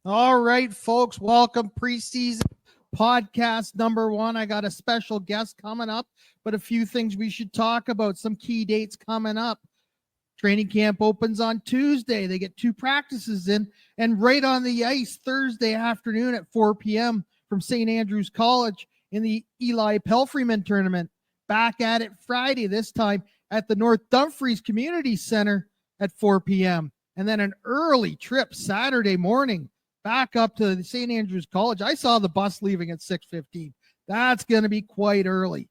All right, folks, welcome preseason podcast number 1. I got a special guest coming up, but a few things we should talk about. Some key dates coming up. Training camp opens on Tuesday. They get 2 practices in, and right on the ice Thursday afternoon at 4 p.m. from St. Andrews College in the Eli Pelfreyman tournament. Back at it Friday, this time at the North Dumfries Community Center at 4 p.m. And then an early trip Saturday morning back up to the St. Andrews College. I saw the bus leaving at 6:15. That's going to be quite early.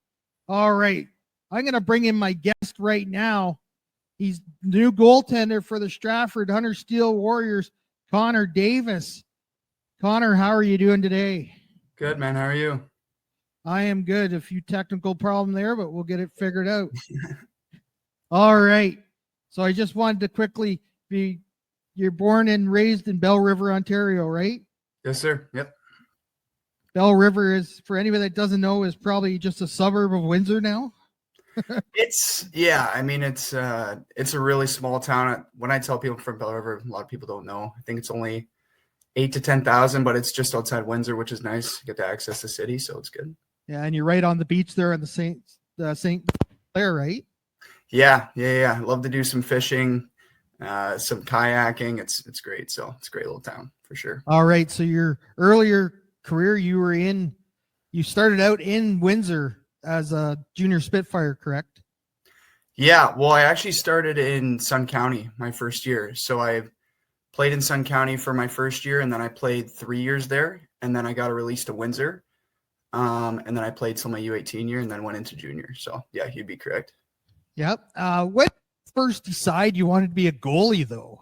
All right. I'm going to bring in my guest right now. He's new goaltender for the Stratford Hunter Steel Warriors, Connor Davis. Connor, how are you doing today? Good, man. How are you? I am good. A few technical problem there, but we'll get it figured out. All right. So I just wanted to quickly you're born and raised in Bell River, Ontario, right? Yes, sir. Yep. Bell River is, for anybody that doesn't know, is probably just a suburb of Windsor now. It's a really small town. When I tell people from Bell River, a lot of people don't know. I think it's only 8,000 to 10,000, but it's just outside Windsor, which is nice. You get to access the city, so it's good. Yeah, and you're right on the beach there in the St. Clair, right? Yeah. I love to do some fishing, some kayaking. It's great. So it's a great little town for sure. All right. So your earlier career, you started out in Windsor as a junior Spitfire, correct? Yeah. Well, I actually started in Sun County my first year. So I played in Sun County for my first year, and then I played 3 years there, and then I got a release to Windsor. And then I played till my U18 year and then went into junior. So yeah, you'd be correct. Yep. When did you first decide you wanted to be a goalie though?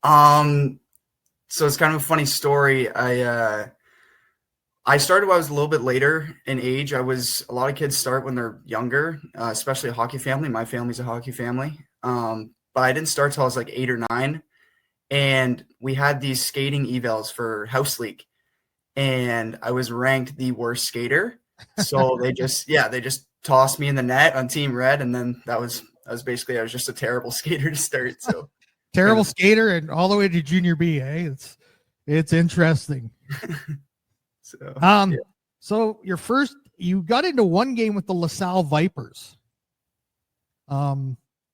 So it's kind of a funny story. I started when I was a little bit later in age. A lot of kids start when they're younger, especially a hockey family. My family's a hockey family. But I didn't start till I was like 8 or 9. And we had these skating evals for House League. And I was ranked the worst skater. So they just tossed me in the net on Team Red. And then I was just a terrible skater to start. So terrible skater and all the way to junior B, eh? It's interesting. So you got into one game with the LaSalle Vipers.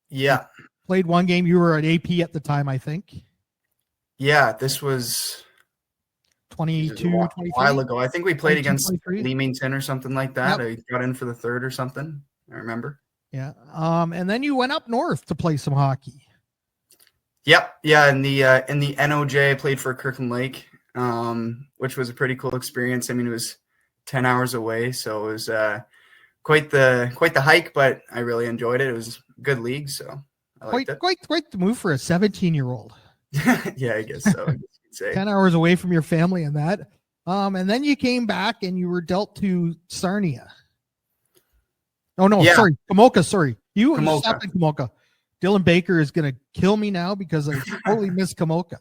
Yeah. Played one game. You were at AP at the time, I think. Yeah, this was 22, a 23? while ago. I think we played against 23? Leamington or something like that. Yep. I got in for the third or something. I remember. Yeah. And then you went up north to play some hockey. Yep. Yeah. In the NOJ, I played for Kirkland Lake, which was a pretty cool experience. I mean, it was 10 hours away, so it was quite the hike, but I really enjoyed it. It was a good league, so I liked it. Quite the move for a 17-year-old. Yeah, I guess so. I guess you could say. 10 hours away from your family and that. And then you came back and you were dealt to Sarnia. Oh, no, yeah. Sorry. Kamoka, sorry. You stopped in Kamoka. Dylan Baker is going to kill me now because I totally missed Kamoka.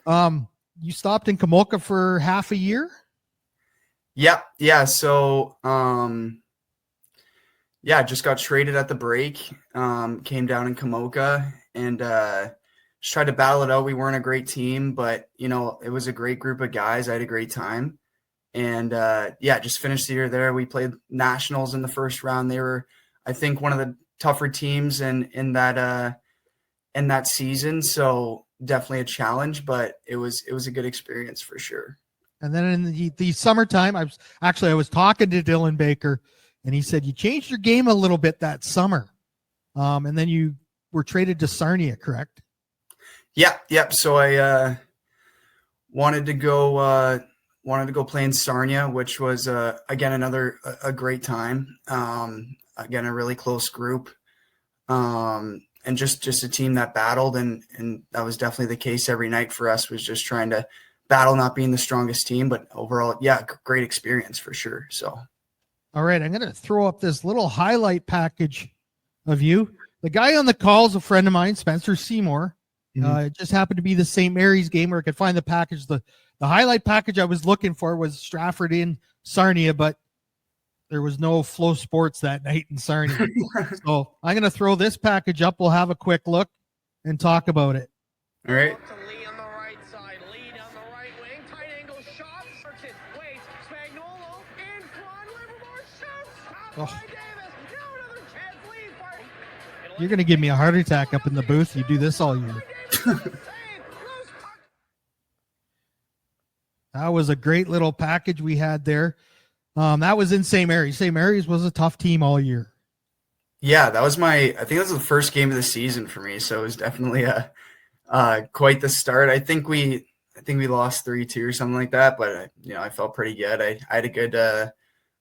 You stopped in Kamoka for half a year? Yep. Yeah. So, just got traded at the break, came down in Kamoka and just tried to battle it out. We weren't a great team, but, it was a great group of guys. I had a great time. And, just finished the year there. We played nationals in the first round. They were, I think, one of the tougher teams in that season. So definitely a challenge, but it was a good experience for sure. And then in the summertime, I was talking to Dylan Baker, and he said you changed your game a little bit that summer. And then you were traded to Sarnia, correct? Yep. So I wanted to go play in Sarnia, which was again another great time. Again, a really close group, and just a team that battled, and that was definitely the case every night for us. Was just trying to battle, not being the strongest team, but overall, great experience for sure. So, all right, I'm going to throw up this little highlight package of you. The guy on the call is a friend of mine, Spencer Seymour. Mm-hmm. It just happened to be the St. Mary's game where I could find the package. The highlight package I was looking for was Stratford in Sarnia, but there was no Flow Sports that night in Sarnia. So I'm going to throw this package up. We'll have a quick look and talk about it. All right. Oh. You're going to give me a heart attack up in the booth. You do this all year. That was a great little package we had there. That was in St. Mary's. St. Mary's was a tough team all year. Yeah, I think that was the first game of the season for me. So it was definitely quite the start. I think we lost 3-2 or something like that, but I felt pretty good. I had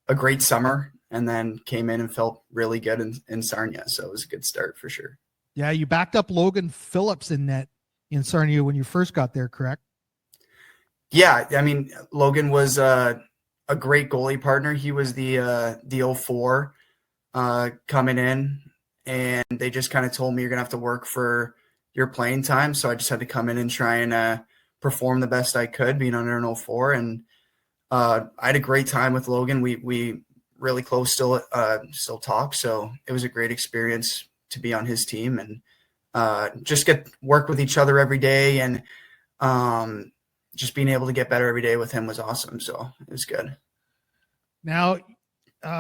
a great summer, and then came in and felt really good in Sarnia. So it was a good start for sure. Yeah, you backed up Logan Phillips in net in Sarnia when you first got there, correct? Yeah, I mean, Logan was a great goalie partner. He was the 04 coming in, and they just kind of told me you're going to have to work for your playing time. So I just had to come in and try and perform the best I could being under an 04. And I had a great time with Logan. We really close still talk. So it was a great experience to be on his team and just work with each other every day. And just being able to get better every day with him was awesome. So it was good. Now,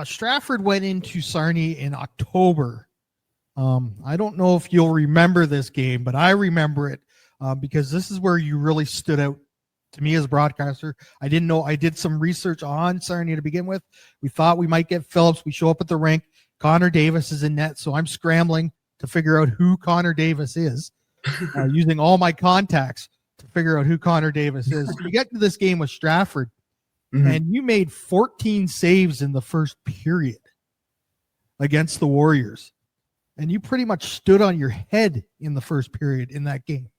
Stratford went into Sarnia in October. I don't know if you'll remember this game, but I remember it because this is where you really stood out to me as a broadcaster. I didn't know. I did some research on Sarnia to begin with. We thought we might get Phillips. We show up at the rink. Connor Davis is in net, so I'm scrambling to figure out who Connor Davis is, using all my contacts to figure out who Connor Davis is. You get to this game with Stratford, and you made 14 saves in the first period against the Warriors. And you pretty much stood on your head in the first period in that game.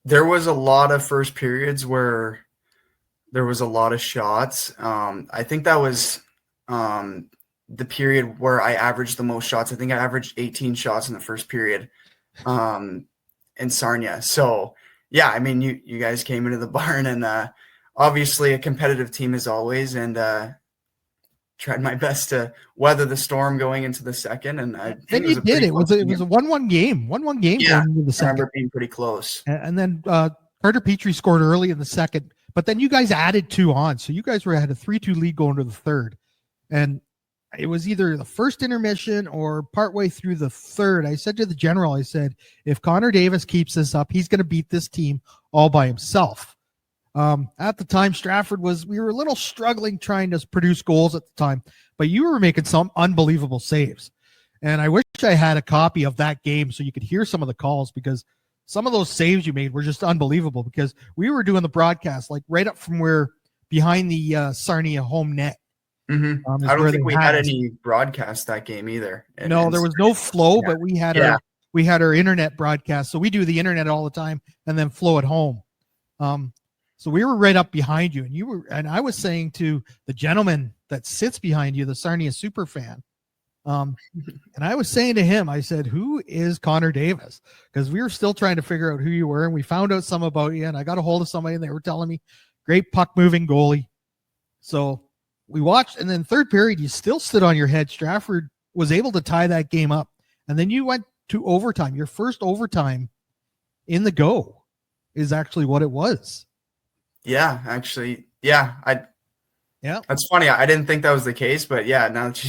There was a lot of first periods where there was a lot of shots. I think that was the period where I averaged the most shots. I think I averaged 18 shots in the first period in Sarnia. So, yeah, I mean, you guys came into the barn, and obviously a competitive team as always, and tried my best to weather the storm going into the second. And I think you did. It was a 1-1 game. 1-1 game going into the second. I remember being pretty close. And then Carter Petrie scored early in the second, but then you guys added 2 on. So you guys had a 3-2 lead going to the third. And it was either the first intermission or partway through the third. I said to the general, I said, if Connor Davis keeps this up, he's going to beat this team all by himself. At the time, Stratford we were a little struggling trying to produce goals at the time, but you were making some unbelievable saves. And I wish I had a copy of that game so you could hear some of the calls, because some of those saves you made were just unbelievable, because we were doing the broadcast like right up from where behind the Sarnia home net. I don't think we had any broadcast that game either. No, there was no flow, but we had our internet broadcast. So we do the internet all the time and then flow at home. So we were right up behind you, and I was saying to the gentleman that sits behind you, the Sarnia super fan, and I was saying to him, I said, who is Connor Davis? Because we were still trying to figure out who you were, and we found out some about you, and I got a hold of somebody, and they were telling me, great puck moving goalie. So we watched, and then third period, you still stood on your head. Stratford was able to tie that game up, and then you went to overtime. Your first overtime in the go is actually what it was. Yeah, actually, yeah. That's funny. I didn't think that was the case, but yeah, now that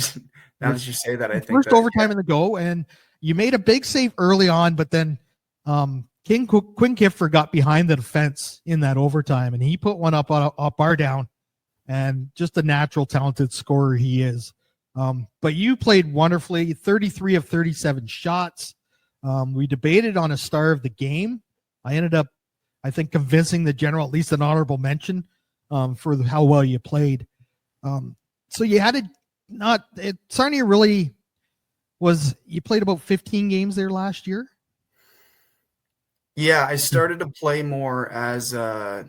you say that, I think first overtime in the go, and you made a big save early on, but then Quinn Kiffer got behind the defense in that overtime, and he put one up bar down, and just a natural talented scorer he is. But you played wonderfully, 33 of 37 shots. We debated on a star of the game. I ended up, I think, convincing the general at least an honorable mention for how well you played. So you had Sarnia really you played about 15 games there last year? Yeah, I started to play more as the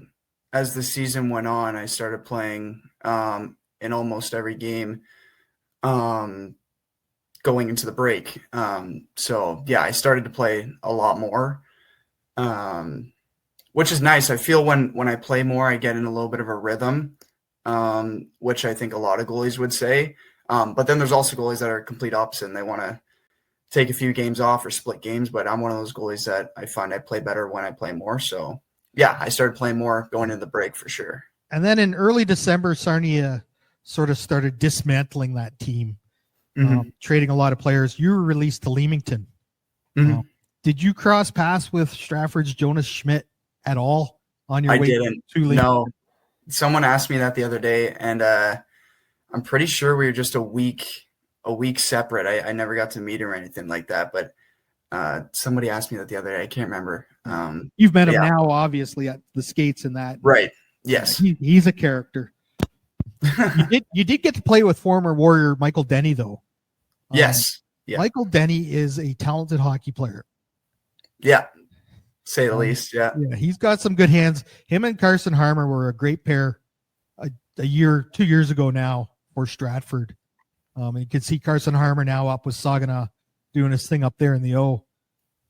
season went on. I started playing in almost every game going into the break. So yeah, I started to play a lot more. Which is nice. I feel when I play more, I get in a little bit of a rhythm, which I think a lot of goalies would say. But then there's also goalies that are complete opposite, and they want to take a few games off or split games. But I'm one of those goalies that I find I play better when I play more. So, yeah, I started playing more going into the break for sure. And then in early December, Sarnia sort of started dismantling that team, Mhm. trading a lot of players. You were released to Leamington. Mhm. Did you cross paths with Stratford's Jonas Schmidt at all on your I way didn't. to Leamington? No. Someone asked me that the other day, and I'm pretty sure we were just a week separate. I never got to meet him or anything like that, but somebody asked me that the other day. I can't remember. You've met him Yeah. now, obviously, at the skates and that. Right. Yes. He's a character. You did get to play with former Warrior Michael Denny, though. Yes. Yeah. Michael Denny is a talented hockey player. Yeah. Say the least. Yeah. Yeah, he's got some good hands. Him and Carson Harmer were a great pair a 2 years ago now for Stratford. And you can see Carson Harmer now up with Saginaw doing his thing up there in the O.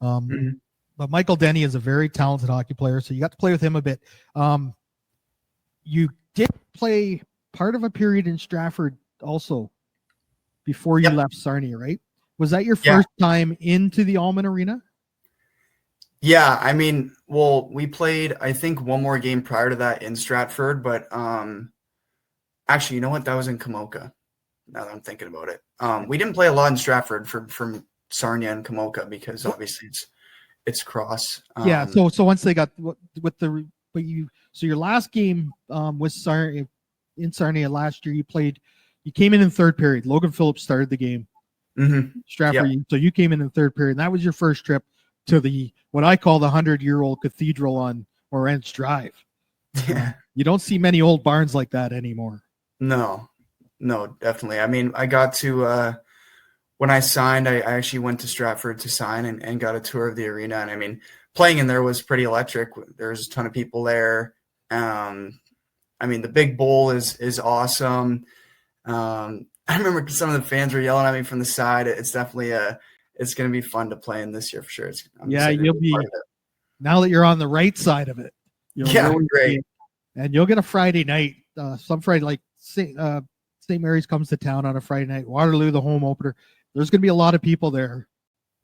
Mhm. But Michael Denny is a very talented hockey player, so you got to play with him a bit. You did play part of a period in Stratford also before you left Sarnia, right? Was that your first time into the Allman Arena? Yeah, I mean, well, we played, I think, one more game prior to that in Stratford, but actually, you know what? That was in Kamoka, now that I'm thinking about it. We didn't play a lot in Stratford from Sarnia and Kamoka because obviously it's cross. Yeah, so once they got so your last game with Sarnia in Sarnia last year, you came in third period. Logan Phillips started the game. Mm-hmm. Stratford, so you came in third period. And that was your first trip to what I call the 100-year-old cathedral on Orange Drive. Yeah. You don't see many old barns like that anymore. No, definitely. I mean, I got to when I signed, I actually went to Stratford to sign and got a tour of the arena. And I mean, playing in there was pretty electric. There's a ton of people there. I mean, the big bowl is awesome. I remember some of the fans were yelling at me from the side. It's definitely it's going to be fun to play in this year for sure. You'll be now that you're on the right side of it. Really great. And you'll get a Friday night. Some Friday, like St. Mary's comes to town on a Friday night. Waterloo, the home opener. There's going to be a lot of people there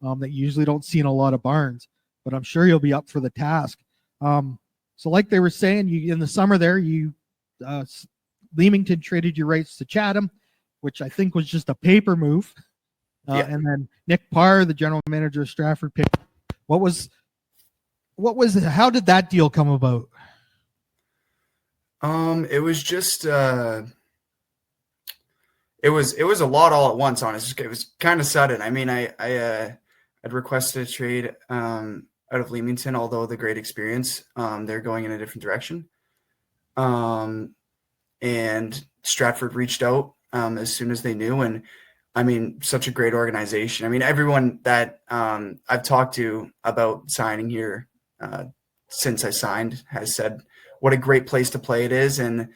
that you usually don't see in a lot of barns. But I'm sure you'll be up for the task. So, like they were saying, you in the summer there, Leamington traded your rights to Chatham, which I think was just a paper move. And then Nick Parr, the general manager of Stratford, picked. How did that deal come about? It was just it was a lot all at once, honestly. It was kind of sudden. I mean, I'd requested a trade out of Leamington, although the great experience. They're going in a different direction. And Stratford reached out as soon as they knew. And I mean, such a great organization. I mean, everyone that I've talked to about signing here since I signed has said what a great place to play it is. And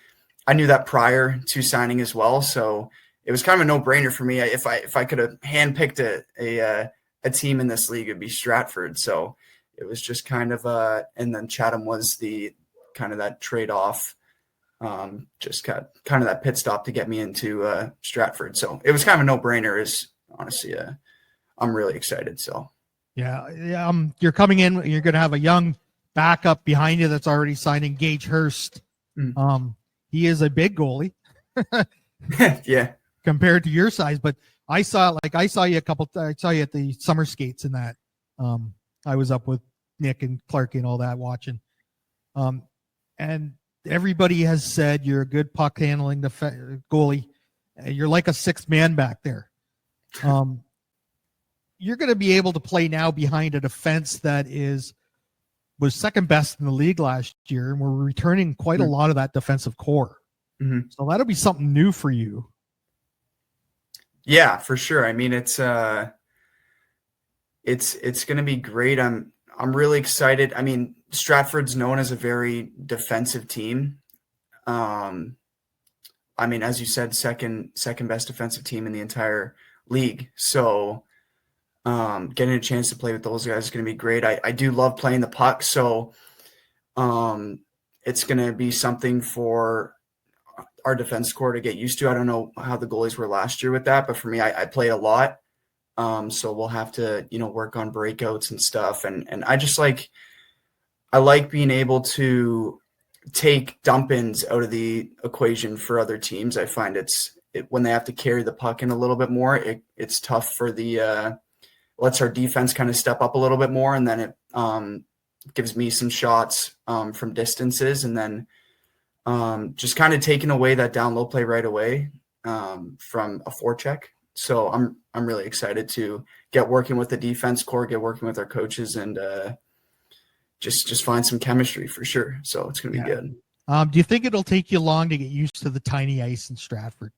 I knew that prior to signing as well. So it was kind of a no-brainer for me. If I could have handpicked a team in this league, it'd be Stratford. So it was just kind of and then Chatham was the kind of that trade-off. Just got kind of that pit stop to get me into Stratford. So it was kind of a no-brainer. Is honestly, I'm really excited. So yeah. You're coming in. You're going to have a young backup behind you that's already signing, Gage Hurst. He is a big goalie. Yeah, compared to your size, but I saw you I saw you at the summer skates in that. I was up with Nick and Clark and all that watching. And everybody has said you're a good puck handling goalie. You're like a sixth man back there. You're going to be able to play now behind a defense that was second best in the league last year, and we're returning quite a lot of that defensive core. So that'll be something new for you. Yeah, for sure. I mean, it's going to be great. I'm really excited. I mean, Stratford's known as a very defensive team. I mean, as you said, second best defensive team in the entire league. So getting a chance to play with those guys is going to be great. I do love playing the puck. So it's going to be something for our defense core to get used to. I don't know how the goalies were last year with that, but for me, I played a lot. So we'll have to, work on breakouts and stuff. And I just I like being able to take dump-ins out of the equation for other teams. I find when they have to carry the puck in a little bit more, it's tough for lets our defense kind of step up a little bit more, and then it gives me some shots from distances, and then just kind of taking away that down low play right away from a forecheck. So I'm really excited to get working with the defense core, get working with our coaches, and just find some chemistry for sure. So it's going to be good. Do you think it'll take you long to get used to the tiny ice in Stratford?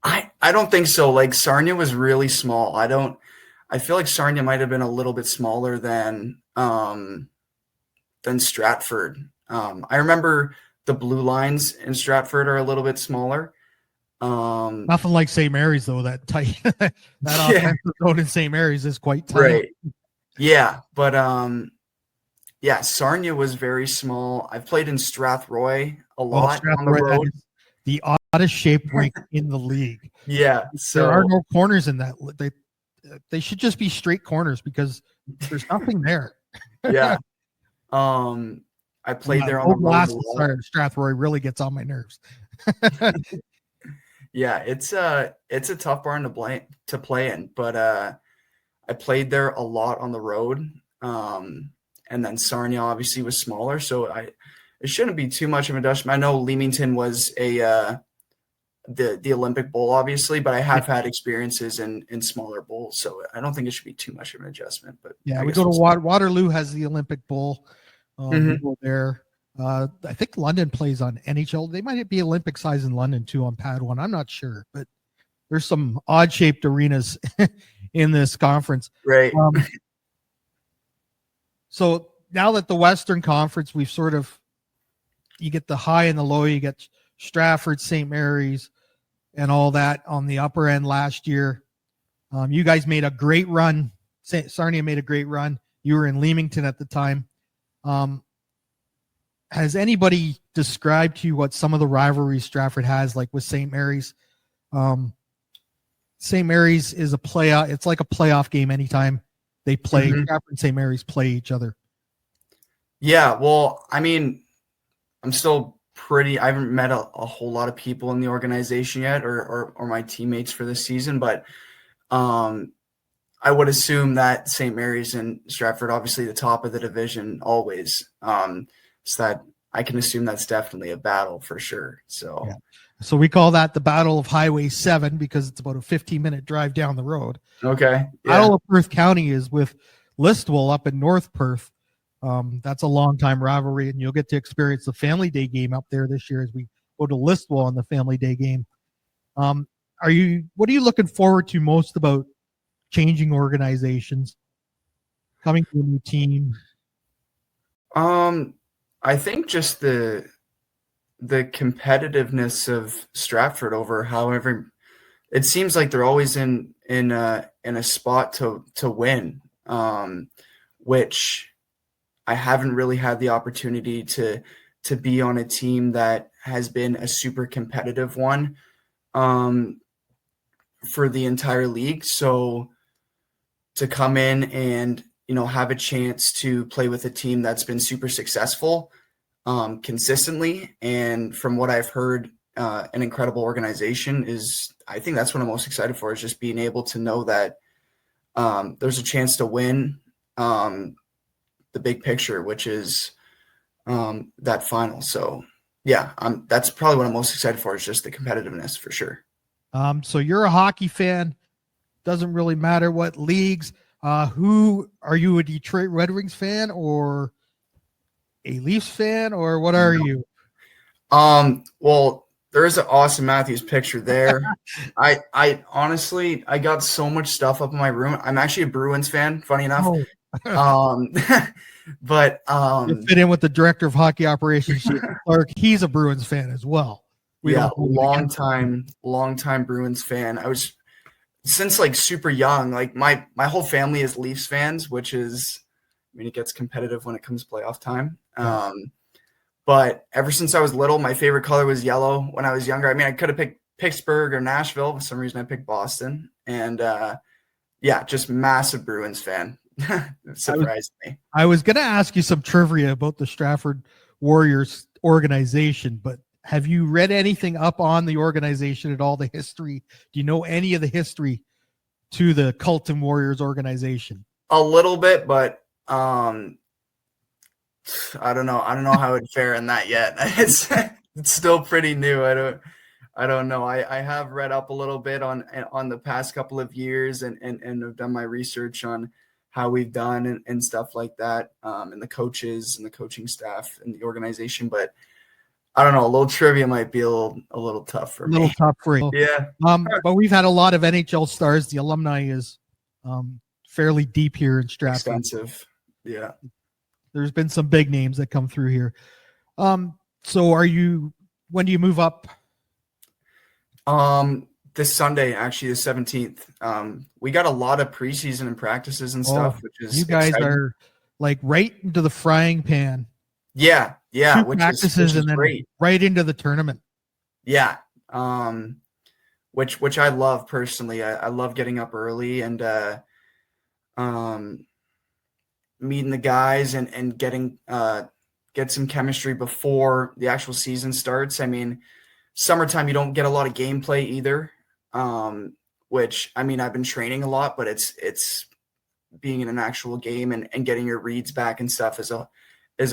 I don't think so. Like Sarnia was really small. I feel like Sarnia might have been a little bit smaller than Stratford. I remember the blue lines in Stratford are a little bit smaller. Nothing like St. Mary's though. That tight, that offensive zone in St. Mary's is quite tight. Right. Yeah, but Sarnia was very small. I've played in Strathroy a lot on the road. The oddest shaped rink in the league. Yeah, so there are no corners in that. They should just be straight corners because there's nothing there. Yeah. I played there on the road. Strathroy really gets on my nerves. Yeah, it's a tough barn to play in, but I played there a lot on the road. And then Sarnia obviously was smaller, so it shouldn't be too much of an adjustment. I know Leamington was the Olympic Bowl, obviously, but I have had experiences in smaller bowls, so I don't think it should be too much of an adjustment. But yeah, we go to Waterloo has the Olympic Bowl. We go there. I think London plays on NHL. They might be Olympic size in London too on Pad 1. I'm not sure, but there's some odd shaped arenas in this conference. Right. So now that the Western Conference, you get the high and the low, you get Stratford, St. Mary's, and all that on the upper end last year. You guys made a great run. Sarnia made a great run. You were in Leamington at the time. Has anybody described to you what some of the rivalries Stratford has, like with St. Mary's? St. Mary's is it's like a playoff game anytime they play. Stratford and St. Mary's play each other. Yeah, well, I mean, I haven't met a whole lot of people in the organization yet or my teammates for this season, but I would assume that St. Mary's and Stratford, obviously the top of the division always. So that I can assume that's definitely a battle for sure. So, yeah. So we call that the Battle of Highway 7 because it's about a 15-minute drive down the road. Okay. Yeah. Battle of Perth County is with Listowel up in North Perth. That's a long-time rivalry, and you'll get to experience the Family Day game up there this year as we go to Listowel on the Family Day game. What are you looking forward to most about changing organizations, coming to a new team? I think just the competitiveness of Stratford over however it seems like they're always in a spot to win, which I haven't really had the opportunity to be on a team that has been a super competitive one for the entire league. So to come in and have a chance to play with a team that's been super successful consistently, and from what I've heard, an incredible organization I think that's what I'm most excited for, is just being able to know that there's a chance to win the big picture, which is that final. So yeah, that's probably what I'm most excited for, is just the competitiveness for sure. So you're a hockey fan. Doesn't really matter what leagues. Who are you, a Detroit Red Wings fan or a Leafs fan, or what are you? Well, there is an Austin Matthews picture there. I honestly, I got so much stuff up in my room. I'm actually a Bruins fan, funny enough. But you fit in with the director of hockey operations, Clark. He's a Bruins fan as well. Long time Bruins fan. I was since like super young. Like my whole family is Leafs fans, which is, it gets competitive when it comes playoff time. But ever since I was little, my favorite color was yellow. When I was younger, I could have picked Pittsburgh or Nashville. For some reason, I picked Boston. And just massive Bruins fan. It surprised me. I was going to ask you some trivia about the Stratford Warriors organization, but have you read anything up on the organization at all, the history? Do you know any of the history to the Colton Warriors organization? A little bit, but I don't know. I don't know how it'd fare in that yet. It's still pretty new. I don't know. I have read up a little bit on the past couple of years and have done my research on how we've done and stuff like that, and the coaches and the coaching staff and the organization. But I don't know. A little trivia might be a little tough for me. A little tough for you. Yeah. But we've had a lot of NHL stars. The alumni is fairly deep here in Stratford. Extensive. Yeah. There's been some big names that come through here. So when do you move up? This Sunday, actually the 17th. We got a lot of preseason and practices and stuff, which is you guys exciting. are like right into the frying pan. Yeah. 2 which practices is and then great. right into the tournament. Yeah. Which I love personally. I love getting up early and meeting the guys and getting get some chemistry before the actual season starts. I mean, summertime you don't get a lot of gameplay either. Which I mean, I've been training a lot, but it's being in an actual game and getting your reads back and stuff is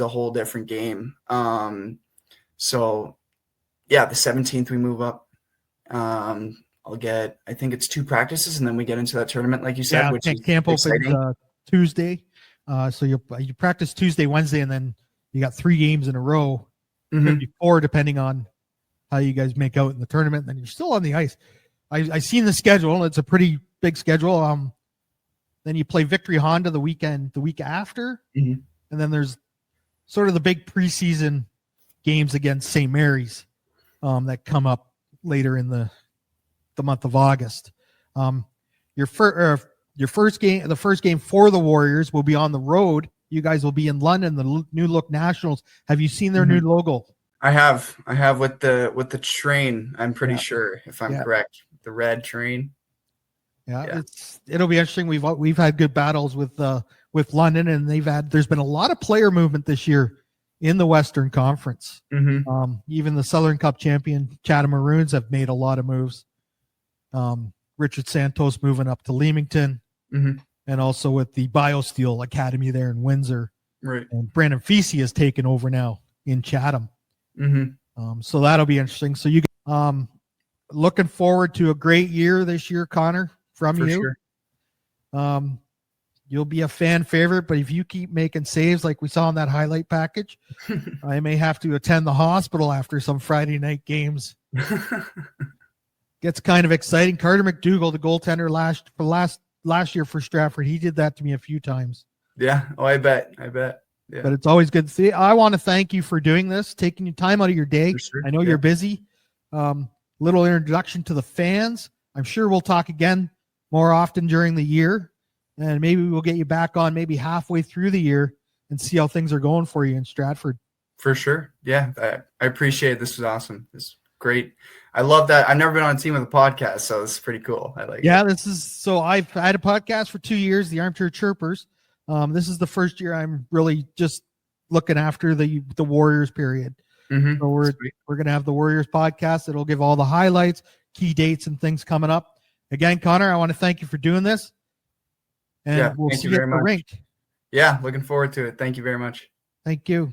a whole different game. So yeah, the 17th we move up. I think it's 2 practices and then we get into that tournament, like you said, which is camp exciting. opens Tuesday. So you practice Tuesday, Wednesday, and then you got 3 games in a row, maybe 4, depending on how you guys make out in the tournament. And then you're still on the ice. I seen the schedule. It's a pretty big schedule. Then you play Victory Honda the week after, and then there's sort of the big preseason games against St. Mary's that come up later in the month of August. Your first game, the first game for the Warriors will be on the road. You guys will be in London, the New Look Nationals. Have you seen their new logo? I have with the train. I'm pretty sure, if I'm correct, the red train. Yeah. It'll be interesting. We've had good battles with London, and there's been a lot of player movement this year in the Western Conference. Even the Southern Cup champion Chatham Maroons have made a lot of moves. Richard Santos moving up to Leamington, and also with the BioSteel Academy there in Windsor. Right. And Brandon Feasey has taken over now in Chatham. So that'll be interesting. So you looking forward to a great year this year, Connor, from For you. Sure. You'll be a fan favorite, but if you keep making saves like we saw in that highlight package, I may have to attend the hospital after some Friday night games. Gets kind of exciting. Carter McDougall, the goaltender last year for Stratford, he did that to me a few times. Yeah. Oh, I bet. Yeah. But it's always good to see. I want to thank you for doing this, taking your time out of your day. Sure. I know you're busy. Little introduction to the fans. I'm sure we'll talk again more often during the year, and maybe we'll get you back on maybe halfway through the year and see how things are going for you in Stratford. For sure. Yeah. I appreciate it. This was awesome. This is great. I love that. I've never been on a team with a podcast, so this is pretty cool. I like it. So I've had a podcast for 2 years, the Armchair Chirpers. This is the first year I'm really just looking after the Warriors period. So we're going to have the Warriors podcast. It'll give all the highlights, key dates, and things coming up. Again, Connor, I want to thank you for doing this. And we'll see you at the rink. Yeah, looking forward to it. Thank you very much. Thank you.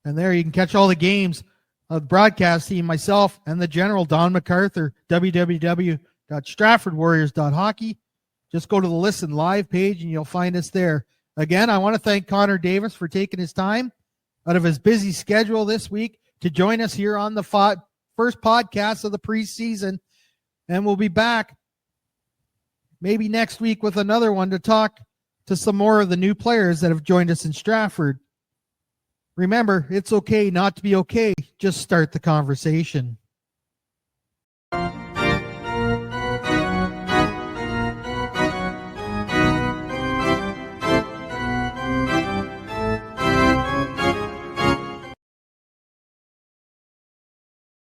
And there you can catch all the games of the broadcast team, myself, and the general, Don MacArthur, www.stratfordwarriors.hockey. Just go to the Listen Live page and you'll find us there. Again, I want to thank Connor Davis for taking his time out of his busy schedule this week to join us here on the first podcast of the preseason. And we'll be back maybe next week with another one to talk to some more of the new players that have joined us in Stratford. Remember, it's okay not to be okay. Just start the conversation.